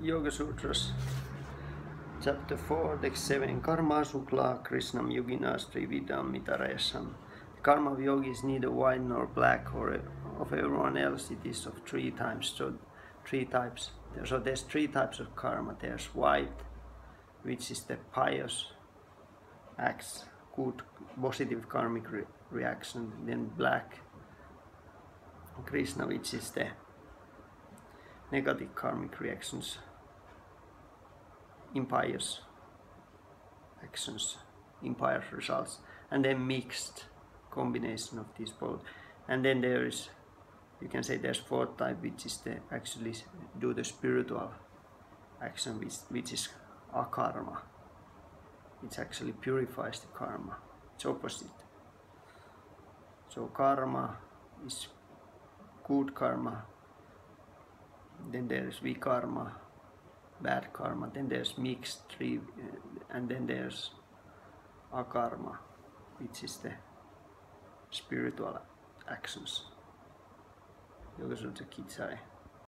Yoga Sutras, Chapter 4, Text 7. Karma Sukla Krishnam Yoginas Trividam Mitaresham. The karma of yogi is neither white nor black, or of everyone else it is of three types. So there's three types of karma. There's white, which is the pious acts, good, positive karmic reaction. Then black, Krishna, which is the negative karmic reactions, impious actions, impious results, and then mixed combination of these both. And then there is, you can say there's fourth type, which is the actually do the spiritual action, which is akarma. It actually purifies the karma. It's opposite. So karma is good karma. Then there is vikarma, bad karma. Then there's mixed three, and then there's akarma, which is the spiritual actions. Yoga Sutra Kitsai.